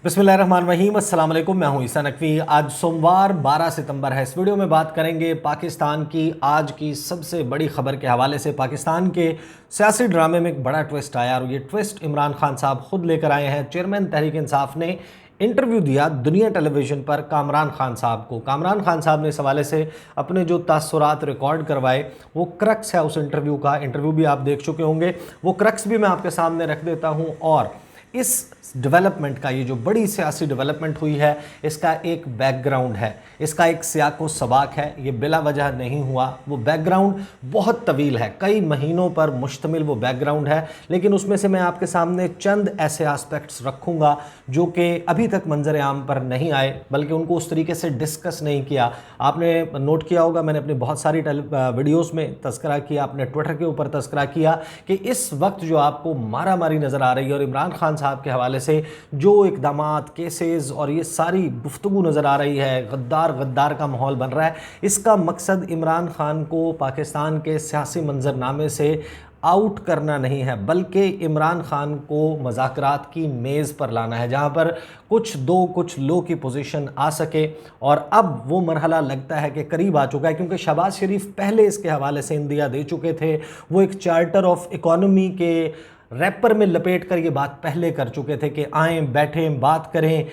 बिस्मिल्लाहिर्रहमानिर्रहीम, अस्सलाम वालेकुम। मैं हूं ईसा नकवी। आज सोमवार 12 सितंबर है। इस वीडियो में बात करेंगे पाकिस्तान की आज की सबसे बड़ी खबर के हवाले से। पाकिस्तान के सियासी ड्रामे में एक बड़ा ट्विस्ट आया और ये ट्विस्ट इमरान खान साहब खुद लेकर आए हैं। चेयरमैन तहरीक इंसाफ ने इंटरव्यू दिया दुनिया टेलीविज़न पर कामरान खान साहब को। कामरान खान साहब ने इस हवाले से अपने जो तासुरात रिकॉर्ड करवाए, वो क्रक्स है उस इंटरव्यू का। इंटरव्यू भी आप देख चुके होंगे, वो क्रक्स भी मैं आपके सामने रख देता हूँ। और इस डेवलपमेंट का, ये जो बड़ी सियासी डेवलपमेंट हुई है, इसका एक बैकग्राउंड है, इसका एक सियाको सबाक है। ये बिला वजह नहीं हुआ। वो बैकग्राउंड बहुत तवील है, कई महीनों पर मुश्तमिल वो बैकग्राउंड है। लेकिन उसमें से मैं आपके सामने चंद ऐसे एस्पेक्ट्स रखूँगा जो कि अभी तक मंजर आम पर नहीं आए, बल्कि उनको उस तरीके से डिस्कस नहीं किया। आपने नोट किया होगा, मैंने अपनी बहुत सारी वीडियोज़ में तस्करा किया, अपने ट्विटर के ऊपर तस्करा किया कि इस वक्त जो आपको मारा मारी नज़र आ रही है और इमरान खान साहब के हवाले से जो इकदामात, केसेस और ये सारी गुफ्तगू नज़र आ रही है, गद्दार का माहौल बन रहा है, इसका मकसद इमरान खान को पाकिस्तान के सियासी मंजरनामे से आउट करना नहीं है, बल्कि इमरान खान को मुज़ाकरात की मेज़ पर लाना है, जहां पर कुछ दो कुछ लो की पोजीशन आ सके। और अब वो मरहला लगता है कि करीब आ चुका है, क्योंकि शहबाज शरीफ पहले इसके हवाले से इंदिया दे चुके थे। वो एक चार्टर ऑफ इकोनॉमी के रैपर में लपेट कर ये बात पहले कर चुके थे कि आएँ, बैठें, बात करें।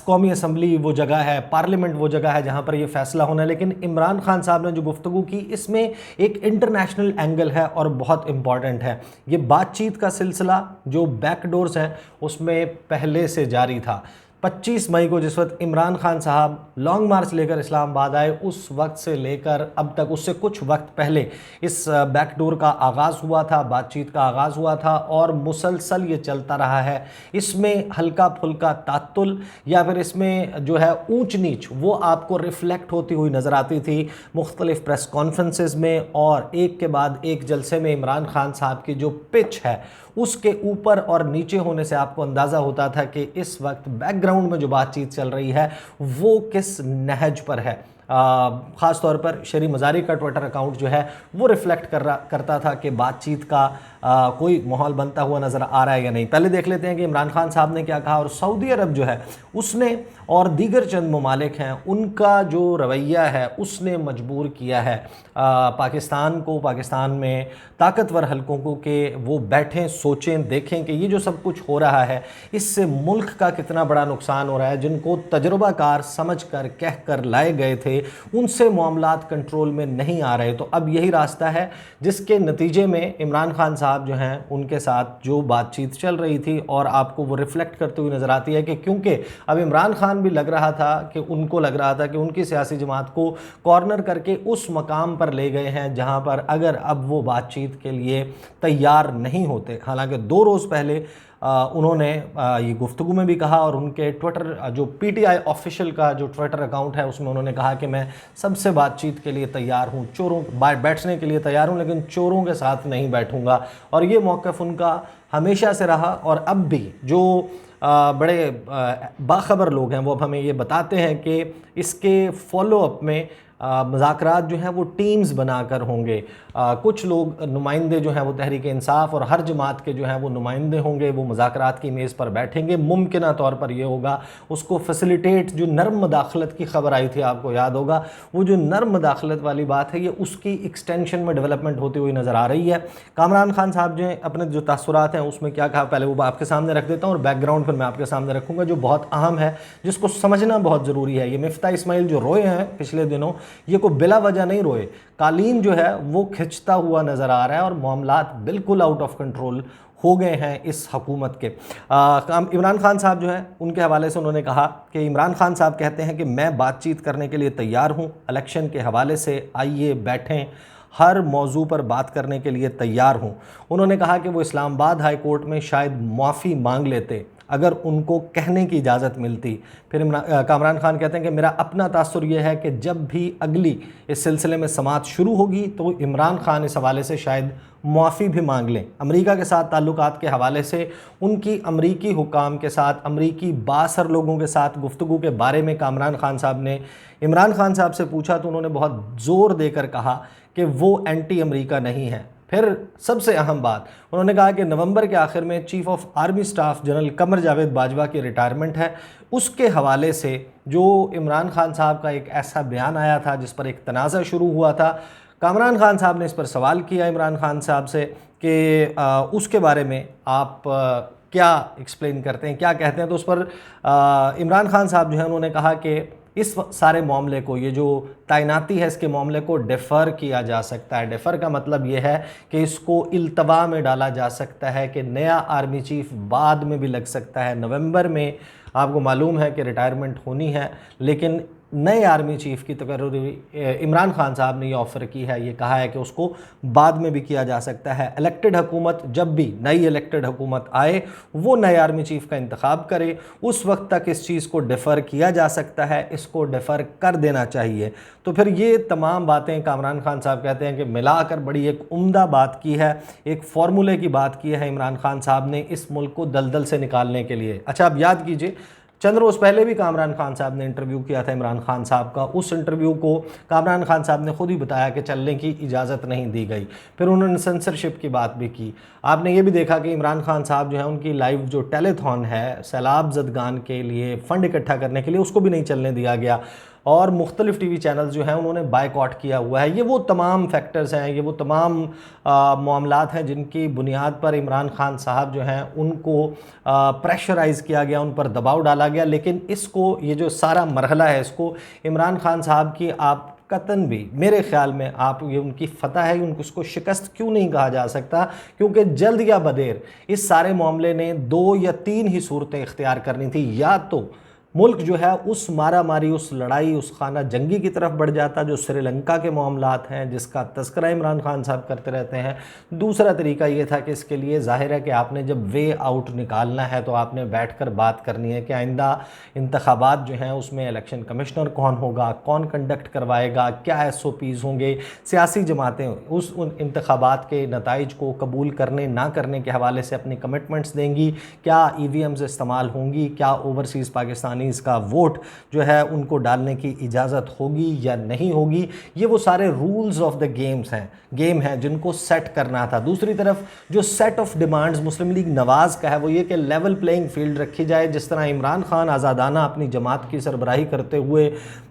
कौमी असम्बली वो जगह है, पार्लियामेंट वो जगह है जहाँ पर ये फैसला होना है। लेकिन इमरान खान साहब ने जो गुफ्तगू की, इसमें एक इंटरनेशनल एंगल है और बहुत इंपॉर्टेंट है। ये बातचीत का सिलसिला जो बैकडोर्स हैं उसमें पहले से जारी था। 25 मई को जिस वक्त इमरान खान साहब लॉन्ग मार्च लेकर इस्लामाबाद आए, उस वक्त से लेकर अब तक, उससे कुछ वक्त पहले इस बैकडोर का आगाज़ हुआ था, बातचीत का आगाज़ हुआ था और मुसलसल ये चलता रहा है। इसमें हल्का फुल्का तात्तुल या फिर इसमें जो है ऊंच नीच, वो आपको रिफ्लेक्ट होती हुई नज़र आती थी मुख्तलिफ प्रेस कॉन्फ्रेंसेस में। और एक के बाद एक जलसे में इमरान खान साहब की जो पिच है, उसके ऊपर और नीचे होने से आपको अंदाज़ा होता था कि इस वक्त बैकग्राउंड में जो बातचीत चल रही है वो किस नहज पर है। ख़ास तौर पर शरी मज़ारी का ट्विटर अकाउंट जो है वो रिफ्लेक्ट करता था कि बातचीत का कोई माहौल बनता हुआ नज़र आ रहा है या नहीं। पहले देख लेते हैं कि इमरान खान साहब ने क्या कहा। और सऊदी अरब जो है उसने, और दीगर चंद ममालिक हैं, उनका जो रवैया है उसने मजबूर किया है पाकिस्तान को, पाकिस्तान में ताकतवर हलकों को, कि वो बैठें, सोचें, देखें कि ये जो सब कुछ हो रहा है इससे मुल्क का कितना बड़ा नुकसान हो रहा है। जिनको तजुर्बाकार समझ कर कह कर लाए गए थे, उनसे मामलात कंट्रोल में नहीं आ रहे। तो अब यही रास्ता है जिसके नतीजे में इमरान खान साहब जो हैं उनके साथ जो बातचीत चल रही थी, और आपको वो रिफ्लेक्ट करते हुए नज़र आती है कि क्योंकि अब इमरान खान भी लग रहा था कि उनको लग रहा था कि उनकी सियासी जमात को कॉर्नर करके उस मकाम पर ले गए हैं जहां पर अगर अब वो बातचीत के लिए तैयार नहीं होते। हालांकि 2 रोज़ पहले उन्होंने ये गुफ्तगू में भी कहा, और उनके ट्विटर जो पीटीआई ऑफिशियल का जो ट्विटर अकाउंट है उसमें उन्होंने कहा कि मैं सबसे बातचीत के लिए तैयार हूँ, चोरों बैठने के लिए तैयार हूँ, लेकिन चोरों के साथ नहीं बैठूँगा। और ये मौक़िफ़ उनका हमेशा से रहा। और अब भी जो बड़े बाखबर लोग हैं वो अब हमें ये बताते हैं कि इसके फॉलोअप में मुज़ाकरात जो हैं वो टीम्स बनाकर होंगे। कुछ लोग नुमाइंदे जो हैं वो तहरीक इंसाफ और हर जमात के जो हैं वो नुमाइंदे होंगे, वो मुज़ाकरात की मेज़ पर बैठेंगे। मुमकिन तौर पर ये होगा उसको फैसिलिटेट, जो नर्म मदाखलत की खबर आई थी आपको याद होगा, वो जो नर्म मदाखलत वाली बात है ये उसकी एक्सटेंशन में डेवलपमेंट होती हुई नज़र आ रही है। कामरान खान साहब जो अपने जो तासुरात हैं उसमें क्या कहा, पहले वो आपके सामने रख देता हूँ और बैकग्राउंड पर मैं आपके सामने रखूँगा जो बहुत अहम है, जिसको समझना बहुत ज़रूरी है। ये मिफ्ता इस्माइल जो रोए हैं पिछले दिनों, ये को बिला वजह नहीं रोए। कालीन जो है वो खिंचता हुआ नज़र आ रहा है और मामलात बिल्कुल आउट ऑफ कंट्रोल हो गए हैं इस हुकूमत के। इमरान खान साहब जो हैं उनके हवाले से उन्होंने कहा कि इमरान खान साहब कहते हैं कि मैं बातचीत करने के लिए तैयार हूँ, इलेक्शन के हवाले से आइए बैठें, हर मौजू पर बात करने के लिए तैयार हूँ। उन्होंने कहा कि वो इस्लामाबाद हाई कोर्ट में शायद माफ़ी मांग लेते अगर उनको कहने की इजाज़त मिलती। फिर कामरान खान कहते हैं कि मेरा अपना तासुर यह है कि जब भी अगली इस सिलसिले में समाअत शुरू होगी तो इमरान खान इस हवाले से शायद मुआफ़ी भी मांग लें। अमेरिका के साथ ताल्लुकात के हवाले से उनकी अमरीकी हुकाम के साथ, अमरीकी बासर लोगों के साथ गुफ्तगू के बारे में कामरान खान साहब ने इमरान खान साहब से पूछा तो उन्होंने बहुत ज़ोर देकर कहा कि वो एंटी अमरीका नहीं है। फिर सबसे अहम बात, उन्होंने कहा कि नवंबर के आखिर में chief of army staff general Qamar Javed Bajwa की रिटायरमेंट है, उसके हवाले से जो इमरान खान साहब का एक ऐसा बयान आया था जिस पर एक तनाज़ा शुरू हुआ था। कामरान खान साहब ने इस पर सवाल किया इमरान खान साहब से कि उसके बारे में आप क्या एक्सप्लेन करते हैं, क्या कहते हैं। तो उस पर इमरान खान साहब जो है उन्होंने कहा कि इस सारे मामले को, ये जो तैनाती है इसके मामले को डेफ़र किया जा सकता है। डेफ़र का मतलब ये है कि इसको इल्तवा में डाला जा सकता है कि नया आर्मी चीफ बाद में भी लग सकता है। नवंबर में आपको मालूम है कि रिटायरमेंट होनी है, लेकिन नए आर्मी चीफ की तकर्रुरी इमरान खान साहब ने ये ऑफ़र की है, ये कहा है कि उसको बाद में भी किया जा सकता है। इलेक्टेड हुकूमत, जब भी नई इलेक्टेड हुकूमत आए वो नए आर्मी चीफ का इंतखाब करे, उस वक्त तक इस चीज़ को डेफ़र किया जा सकता है, इसको डेफ़र कर देना चाहिए। तो फिर ये तमाम बातें कामरान खान साहब कहते हैं कि मिलाकर बड़ी एक उम्दा बात की है, एक फ़ॉर्मूले की बात की है इमरान खान साहब ने इस मुल्क को दलदल से निकालने के लिए। अच्छा, अब याद कीजिए, चंद रोज़ पहले भी कामरान खान साहब ने इंटरव्यू किया था इमरान खान साहब का। उस इंटरव्यू को कामरान खान साहब ने खुद ही बताया कि चलने की इजाज़त नहीं दी गई। फिर उन्होंने सेंसरशिप की बात भी की। आपने ये भी देखा कि इमरान खान साहब जो है उनकी लाइव जो टेलीथॉन है सैलाब ज़दगान के लिए फ़ंड इकट्ठा करने के लिए, उसको भी नहीं चलने दिया गया। और मुख्तलिफ़ टीवी चैनल्स जो हैं उन्होंने बायकॉट किया हुआ है। ये वो तमाम फैक्टर्स हैं, ये वो तमाम मामलात हैं जिनकी बुनियाद पर इमरान खान साहब जो हैं उनको प्रेशराइज़ किया गया, उन पर दबाव डाला गया। लेकिन इसको, ये जो सारा मरहला है, इसको इमरान खान साहब की आप कतन भी, मेरे ख्याल में आप, ये उनकी फ़तह है, उनको उसको शिकस्त क्यों नहीं कहा जा सकता, क्योंकि जल्द या बदेर इस सारे मामले ने 2 या 3 ही सूरतें इख्तियार करनी थी। या तो मुल्क जो है उस मारा मारी, उस लड़ाई, उस खाना जंगी की तरफ बढ़ जाता जो श्रीलंका के मामलात हैं, जिसका तस्करा इमरान खान साहब करते रहते हैं। दूसरा तरीका ये था कि इसके लिए ज़ाहिर है कि आपने जब वे आउट निकालना है तो आपने बैठकर बात करनी है कि आइंदा इंतखाबात जो हैं उसमें इलेक्शन कमिश्नर कौन होगा, कौन कंडक्ट करवाएगा, क्या SOPs होंगे, सियासी जमातें उन इंतखाबात के नताइज को कबूल करने ना करने के हवाले से अपनी कमिटमेंट्स देंगी, क्या EVMs इस्तेमाल होंगी, क्या ओवरसीज़ पाकिस्तान इसका वोट जो है उनको डालने की इजाज़त होगी या नहीं होगी। ये वो सारे रूल्स ऑफ द गेम हैं जिनको सेट करना था। दूसरी तरफ जो set of demands Muslim League Nawaz का है वो ये कि लेवल प्लेइंग फील्ड रखी जाए। जिस तरह इमरान खान आज़ादाना अपनी जमात की सरबराही करते हुए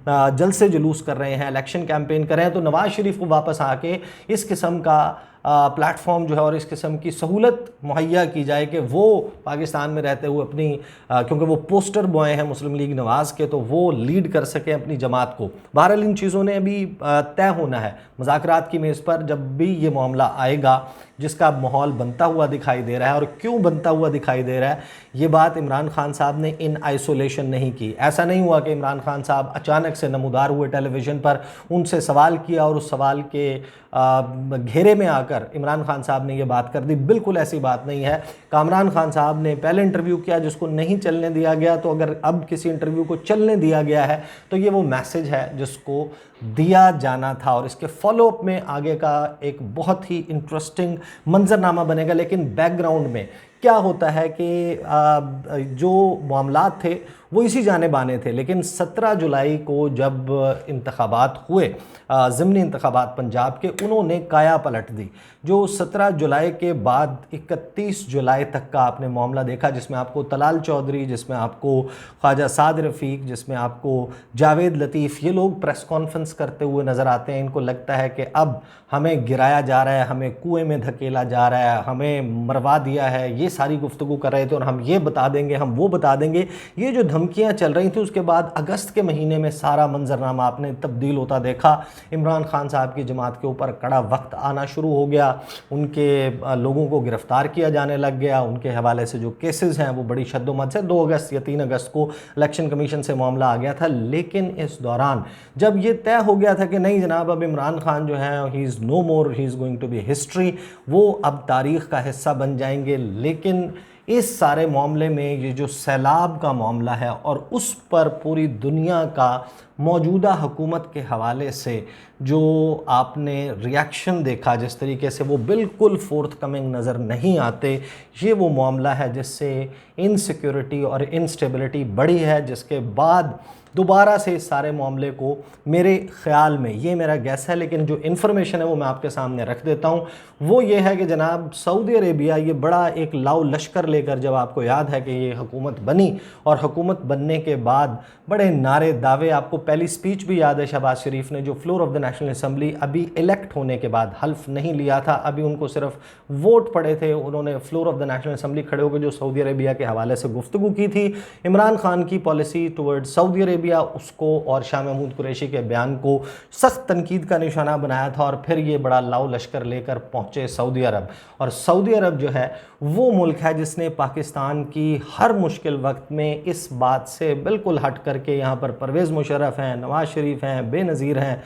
जलसे जुलूस कर रहे हैं, इलेक्शन कैंपेन कर रहे हैं, तो नवाज़ शरीफ को वापस आके इस किस्म का प्लेटफॉर्म जो है और इस किस्म की सहूलत मुहैया की जाए कि वो पाकिस्तान में रहते हुए अपनी क्योंकि वो पोस्टर बॉय हैं मुस्लिम लीग नवाज़ के, तो वो लीड कर सकें अपनी जमात को। बहरहाल इन चीज़ों ने अभी तय होना है मुज़ाकरात की मेज़ पर। जब भी ये मामला आएगा जिसका माहौल बनता हुआ दिखाई दे रहा है, और क्यों बनता हुआ दिखाई दे रहा है, ये बात इमरान खान साहब ने इन आइसोलेशन नहीं की। ऐसा नहीं हुआ कि इमरान खान साहब अचानक से नमूदार हुए टेलीविज़न पर, उनसे सवाल किया और उस सवाल के घेरे में आकर इमरान खान साहब ने ये बात कर दी। बिल्कुल ऐसी बात नहीं है। कामरान खान साहब ने पहले इंटरव्यू किया जिसको नहीं चलने दिया गया, तो अगर अब किसी इंटरव्यू को चलने दिया गया है तो ये वो मैसेज है जिसको दिया जाना था, और इसके फॉलोअप में आगे का एक बहुत ही इंटरेस्टिंग मंजरनामा बनेगा। लेकिन बैकग्राउंड में क्या होता है कि जो मामलात थे वो इसी जानिब आने थे, लेकिन 17 जुलाई को जब इंतखाबात हुए, ज़िमनी इंतखाबात पंजाब के, उन्होंने काया पलट दी। जो 17 जुलाई के बाद 31 जुलाई तक का आपने मामला देखा, जिसमें आपको तलाल चौधरी, जिसमें आपको ख्वाजा साद रफ़ीक, जिसमें आपको जावेद लतीफ़, ये लोग प्रेस कॉन्फ्रेंस करते हुए नज़र आते हैं। इनको लगता है कि अब हमें गिराया जा रहा है, हमें कुएं में धकेला जा रहा है, हमें मरवा दिया है, ये सारी गुफ्तगू कर रहे थे, और हम ये बता देंगे, हम वो बता देंगे। ये जो धमकियां चल रही थी, उसके बाद अगस्त के महीने में सारा मंजरनामा आपने तब्दील होता देखा। इमरान खान साहब की जमात के ऊपर कड़ा वक्त आना शुरू हो गया, उनके लोगों को गिरफ्तार किया जाने लग गया, उनके हवाले से जो केसेस हैं वो बड़ी शद्दोमत से 2 अगस्त या 3 अगस्त को इलेक्शन कमीशन से मामला आ गया था। लेकिन इस दौरान जब ये तय हो गया था कि नहीं जनाब, अब इमरान खान जो है he is no more, he is going to be history, वो अब तारीख़ का हिस्सा बन जाएंगे। लेकिन इस सारे मामले में ये जो सैलाब का मामला है और उस पर पूरी दुनिया का मौजूदा हुकूमत के हवाले से जो आपने रिएक्शन देखा, जिस तरीके से वो बिल्कुल फोर्थ कमिंग नज़र नहीं आते, ये वो मामला है जिससे इनसिक्योरिटी और इंस्टेबिलिटी बढ़ी है, जिसके बाद दोबारा से इस सारे मामले को, मेरे ख़्याल में, ये मेरा गैस है लेकिन जो इन्फॉर्मेशन है वो मैं आपके सामने रख देता हूँ, वो ये है कि जनाब सऊदी अरेबिया ये बड़ा एक लाव लश्कर लेकर, जब आपको याद है कि ये हुकूमत बनी और हुकूमत बनने के बाद बड़े नारे दावे, आपको पहली स्पीच भी याद है शहबाज शरीफ ने जो floor of the national assembly अभी इलेक्ट होने के बाद, हल्फ नहीं लिया था, अभी उनको सिर्फ वोट पड़े थे, उन्होंने floor of the national assembly खड़े होकर जो सऊदी अरेबिया के हवाले से गुफ्तगू की थी, इमरान खान की पॉलिसी टुवर्ड सऊदी अरेबिया, उसको और शाह महमूद कुरैशी के बयान को सख्त तनकीद का निशाना बनाया था, और फिर ये बड़ा लाव लश्कर लेकर पहुँचे सऊदी अरब। और सऊदी अरब जो है वो मुल्क है जिसने पाकिस्तान की हर मुश्किल वक्त में इस बात से बिल्कुल हट करके, यहाँ पर परवेज़ मुशर्रफ हैं, नवाज़ शरीफ हैं, बेनज़ीर हैं,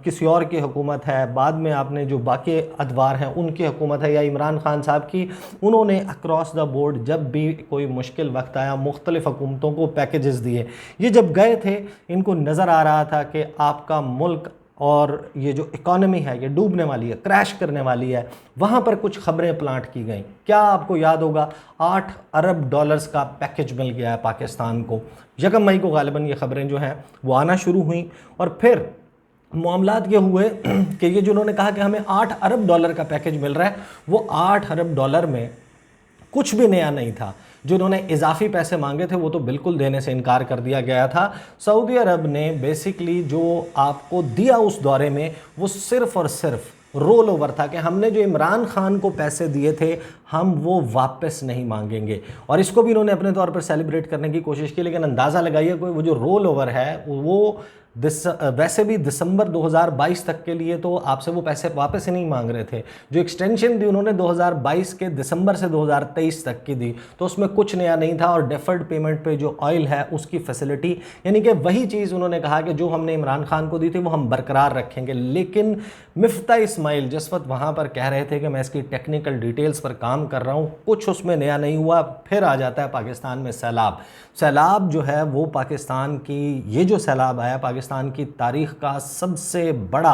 किसी और की हुकूमत है, बाद में आपने जो बाकी अदवार हैं उनकी हुकूमत है, या इमरान खान साहब की, उन्होंने अक्रॉस द बोर्ड जब भी कोई मुश्किल वक्त आया मुख्तलिफ़ हुकूमतों को पैकेजेस दिए। ये जब गए थे इनको नज़र आ रहा था कि आपका मुल्क और ये जो इकॉनमी है ये डूबने वाली है, क्रैश करने वाली है। वहाँ पर कुछ खबरें प्लांट की गई। क्या आपको याद होगा, 8 अरब डॉलर्स का पैकेज मिल गया है पाकिस्तान को। 1 मई को गालिबन ये खबरें जो हैं वो आना शुरू हुई, और फिर मामलात ये हुए कि ये जो उन्होंने कहा कि हमें 8 अरब डॉलर का पैकेज मिल रहा है, वो 8 अरब डॉलर में कुछ भी नया नहीं था। जो उन्होंने इजाफी पैसे मांगे थे वो तो बिल्कुल देने से इनकार कर दिया गया था। सऊदी अरब ने बेसिकली जो आपको दिया उस दौरे में वो सिर्फ़ और सिर्फ रोल ओवर था कि हमने जो इमरान खान को पैसे दिए थे हम वो वापस नहीं मांगेंगे, और इसको भी इन्होंने अपने तौर पर सेलिब्रेट करने की कोशिश की। लेकिन अंदाज़ा लगाइए कोई वो जो रोल ओवर है वो वैसे भी दिसंबर 2022 तक के लिए तो आपसे वो पैसे वापस ही नहीं मांग रहे थे। जो एक्सटेंशन दी उन्होंने 2022 के दिसंबर से 2023 तक की दी, तो उसमें कुछ नया नहीं था। और डेफर्ड पेमेंट पे जो ऑयल है उसकी फैसिलिटी, यानी कि वही चीज़ उन्होंने कहा कि जो हमने इमरान खान को दी थी वो हम बरकरार रखेंगे। लेकिन मिफ्ता इस्माइल जिस वक्त वहाँ पर कह रहे थे कि मैं इसकी टेक्निकल डिटेल्स पर काम कर रहा हूँ, कुछ उसमें नया नहीं हुआ। फिर आ जाता है पाकिस्तान में सैलाब। सैलाब जो है वो पाकिस्तान की, ये जो सैलाब आया पाकिस्तान की तारीख़ का सबसे बड़ा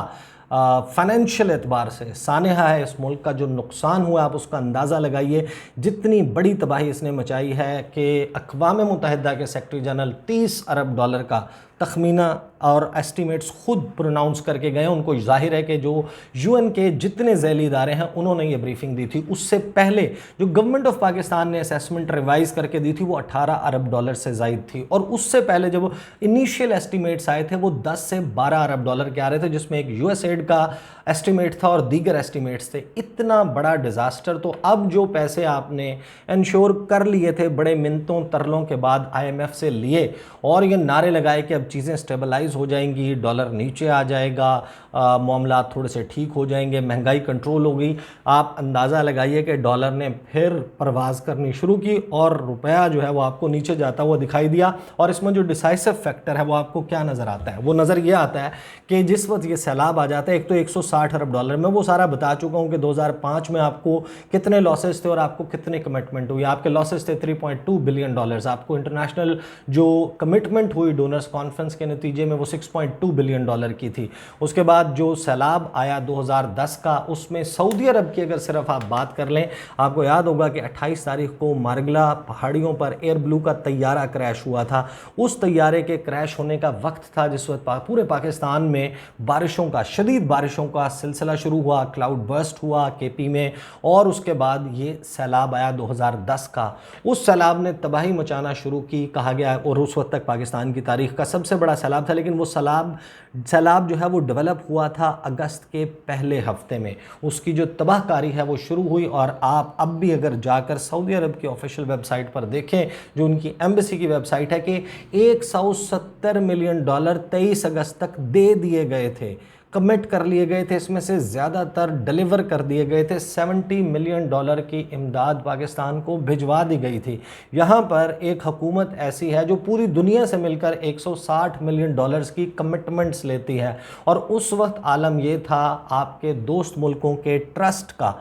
फाइनेंशियल एतबार से सानहा है। इस मुल्क का जो नुकसान हुआ आप उसका अंदाज़ा लगाइए। जितनी बड़ी तबाही इसने मचाई है कि अक़वाम मुत्तहिदा के सेक्रेटरी जनरल 30 अरब डॉलर का तखमीना और एस्टीमेट्स खुद प्रोनाउंस करके गए। उनको जाहिर है कि जो यूएन के जितने झैली इदारे हैं उन्होंने ये ब्रीफिंग दी थी। उससे पहले जो गवर्नमेंट ऑफ पाकिस्तान ने असेसमेंट रिवाइज़ करके दी थी वो 18 अरब डॉलर से ज़ायद थी, और उससे पहले जब इनिशियल एस्टीमेट्स आए थे वो 10 से 12 अरब डॉलर के आ रहे थे, जिसमें एक यूएस एड का एस्टीमेट था और दीगर एस्टीमेट्स थे। इतना बड़ा डिज़ास्टर। तो अब जो पैसे आपने इंश्योर कर लिए थे बड़े मिन्नतों तरलों के बाद IMF से लिए, और ये नारे लगाए कि अब चीज़ें स्टेबलाइज हो जाएंगी, डॉलर नीचे आ जाएगा, मामला थोड़े से ठीक हो जाएंगे, महंगाई कंट्रोल होगी, आप अंदाज़ा लगाइए कि डॉलर ने फिर परवाज़ करनी शुरू की और रुपया जो है वो आपको नीचे जाता हुआ दिखाई दिया। और इसमें जो डिसाइसिव फैक्टर है वो आपको क्या नज़र आता है? वो नज़र ये आता है कि जिस वक्त ये सैलाब आ जाता है, एक तो 160 अरब डॉलर में, वो सारा बता चुका हूँ कि 2005 में आपको कितने लॉसेस थे और आपको कितने कमिटमेंट हुई। आपके लॉसेस थे 3.2 बिलियन डॉलर्स। आपको इंटरनेशनल जो कमिटमेंट हुई डोनर्स कॉन्फ्रेंस के नतीजे में वो 6.2 बिलियन डॉलर की थी। उसके बाद जो सैलाब आया 2010 का, उसमें सऊदी अरब की अगर सिर्फ आप बात कर लें, आपको याद होगा कि 28 तारीख को मारगला पहाड़ियों पर एयर ब्लू का तैयारा क्रैश हुआ था। उस तैयारे के क्रैश होने का वक्त था जिस वक्त पूरे पाकिस्तान में बारिशों का, शदीद बारिशों का सिलसिला शुरू हुआ, क्लाउड बर्स्ट हुआ KP में, और उसके बाद ये सैलाब आया 2010 का। उस सैलाब ने तबाही मचाना शुरू की, कहा गया, और उस वक्त तक पाकिस्तान की तारीख का सबसे बड़ा सैलाब था। लेकिन वो सैलाब जो है वो डेवलप हुआ था अगस्त के पहले हफ्ते में। उसकी जो तबाहकारी है वो शुरू हुई, और आप अब भी अगर जाकर सऊदी अरब की ऑफिशियल वेबसाइट पर देखें, जो उनकी एम्बेसी की वेबसाइट है, कि 170 मिलियन डॉलर 23 अगस्त तक दे दिए गए थे, कमिट कर लिए गए थे। इसमें से ज़्यादातर डिलीवर कर दिए गए थे। 70 मिलियन डॉलर की इमदाद पाकिस्तान को भिजवा दी गई थी। यहाँ पर एक हुकूमत ऐसी है जो पूरी दुनिया से मिलकर 160 मिलियन डॉलर्स की कमिटमेंट्स लेती है, और उस वक्त आलम ये था आपके दोस्त मुल्कों के ट्रस्ट का,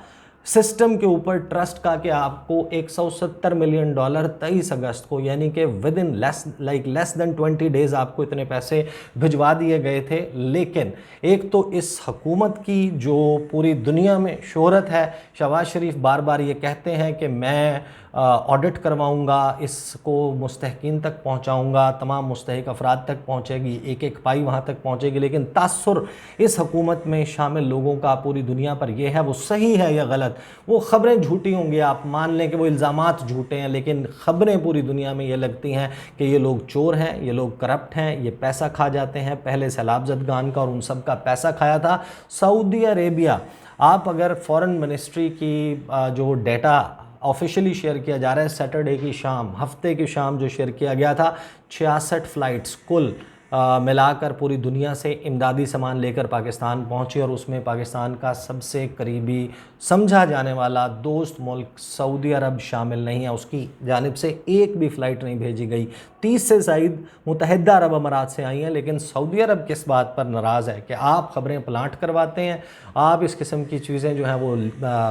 सिस्टम के ऊपर ट्रस्ट का कि आपको $170 मिलियन 23 अगस्त को, यानी कि with in less than 20 days आपको इतने पैसे भिजवा दिए गए थे। लेकिन एक तो इस हुकूमत की जो पूरी दुनिया में शोहरत है, शहबाज शरीफ बार बार ये कहते हैं कि मैं ऑडिट करवाऊंगा, इसको मुस्तहकीन तक पहुंचाऊंगा, तमाम मुस्तहिक अफराद तक पहुंचेगी, एक एक पाई वहां तक पहुंचेगी। लेकिन तासुर इस हुकूमत में शामिल लोगों का पूरी दुनिया पर यह है, वो सही है या गलत, वो खबरें झूठी होंगी, आप मान लें कि वो इल्ज़ामात झूठे हैं, लेकिन खबरें पूरी दुनिया में ये लगती हैं कि ये लोग चोर हैं, ये लोग करप्ट हैं, ये पैसा खा जाते हैं। पहले सैलाब ज़दगान का और उन सब का पैसा खाया था सऊदी अरेबिया। आप अगर फॉरेन मिनिस्ट्री की जो डेटा ऑफिशियली शेयर किया जा रहा है, सैटरडे की शाम, हफ्ते की शाम जो शेयर किया गया था, 66 फ़्लाइट्स कुल मिलाकर पूरी दुनिया से इमदादी सामान लेकर पाकिस्तान पहुंची, और उसमें पाकिस्तान का सबसे करीबी समझा जाने वाला दोस्त मुल्क सऊदी अरब शामिल नहीं है। उसकी जानिब से एक भी फ़्लाइट नहीं भेजी गई। 30 से ज़ायद मुत्तहिदा अरब अमारात से आई हैं, लेकिन सऊदी अरब किस बात पर नाराज़ है कि आप ख़बरें प्लांट करवाते हैं, आप इस किस्म की चीज़ें जो हैं वो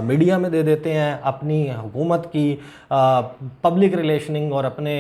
मीडिया में दे देते हैं, अपनी हुकूमत की पब्लिक रिलेशनिंग और अपने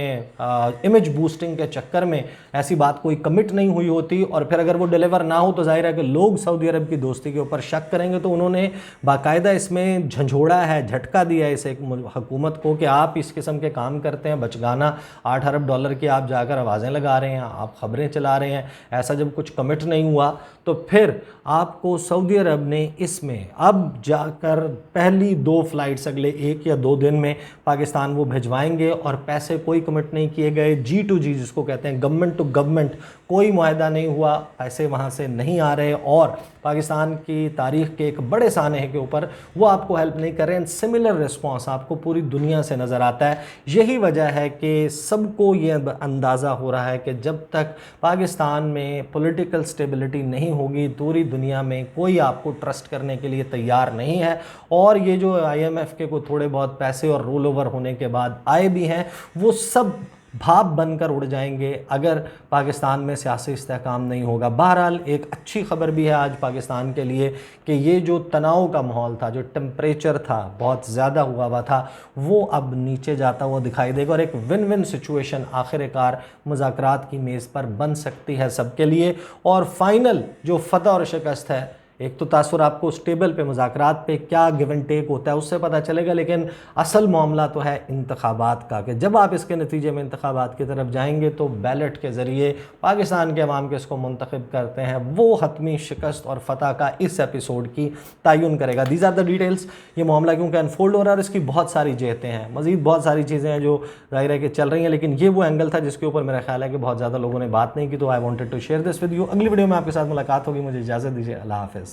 इमेज बूस्टिंग के चक्कर में ऐसी बात कोई कमिट नहीं हुई होती, और फिर अगर वो डिलीवर ना हो तो जाहिर है कि लोग सऊदी अरब की दोस्ती के ऊपर शक करेंगे। तो उन्होंने बाकायदा इसमें झंझोड़ा है, झटका दिया है इस एक हुकूमत को कि आप इस किस्म के काम करते हैं, बचगाना $8 अरब की आप जाकर आवाज़ें लगा रहे हैं, आप ख़बरें चला रहे हैं, ऐसा जब कुछ कमिट नहीं हुआ तो फिर आपको सऊदी अरब ने इसमें अब जाकर पहली 2 फ़्लाइट्स अगले 1 या 2 दिन में पाकिस्तान वो भिजवाएंगे, और पैसे कोई कमिट नहीं किए गए। G2G जिसको कहते हैं, गवर्नमेंट टू गवर्नमेंट, कोई मुआहदा नहीं हुआ, पैसे वहाँ से नहीं आ रहे, और पाकिस्तान की तारीख़ के एक बड़े सानहे के ऊपर वो आपको हेल्प नहीं कर रहे हैं। सिमिलर रिस्पॉन्स आपको पूरी दुनिया से नज़र आता है। यही वजह है कि सबको ये अंदाज़ा हो रहा है कि जब तक पाकिस्तान में पॉलिटिकल स्टेबिलिटी नहीं होगी, पूरी दुनिया में कोई आपको ट्रस्ट करने के लिए तैयार नहीं है। और ये जो IMF के को थोड़े बहुत पैसे और रोल ओवर होने के बाद आए भी हैं, वो सब भाप बनकर उड़ जाएंगे अगर पाकिस्तान में सियासी इस्तेहकाम नहीं होगा। बहरहाल एक अच्छी खबर भी है आज पाकिस्तान के लिए कि ये जो तनाव का माहौल था, जो टेम्परेचर था बहुत ज़्यादा हुआ था, वो अब नीचे जाता हुआ दिखाई देगा, और एक विन विन सिचुएशन आखिरकार मुज़ाकरात की मेज़ पर बन सकती है सबके लिए। और फाइनल जो फ़तह और शिकस्त है, एक तो तासुर आपको स्टेबल पे मुज़ाकरात पे क्या गिव एंड टेक होता है उससे पता चलेगा, लेकिन असल मामला तो है इंतखाबात का, कि जब आप इसके नतीजे में इंतखाबात की तरफ जाएंगे तो बैलेट के ज़रिए पाकिस्तान के अवाम किसको मुंतखब करते हैं, वो हतमी शिकस्त और फ़तह का इस एपिसोड की तयन करेगा। These are the details. ये मामला क्योंकि अनफोल्ड हो रहा है और इसकी बहुत सारी जेहतें हैं, मज़ीद बहुत सारी चीज़ें हैं जो ज़ाहिर है कि चल रही हैं, लेकिन ये वो एंगल था जिसके ऊपर मेरा ख्याल है कि बहुत ज़्यादा लोगों ने बात नहीं की, तो I wanted to share this with you. अगली वीडियो में आपके साथ मुलाकात होगी, मुझे इजाज़त दीजिए, अल्लाह हाफ़िज़।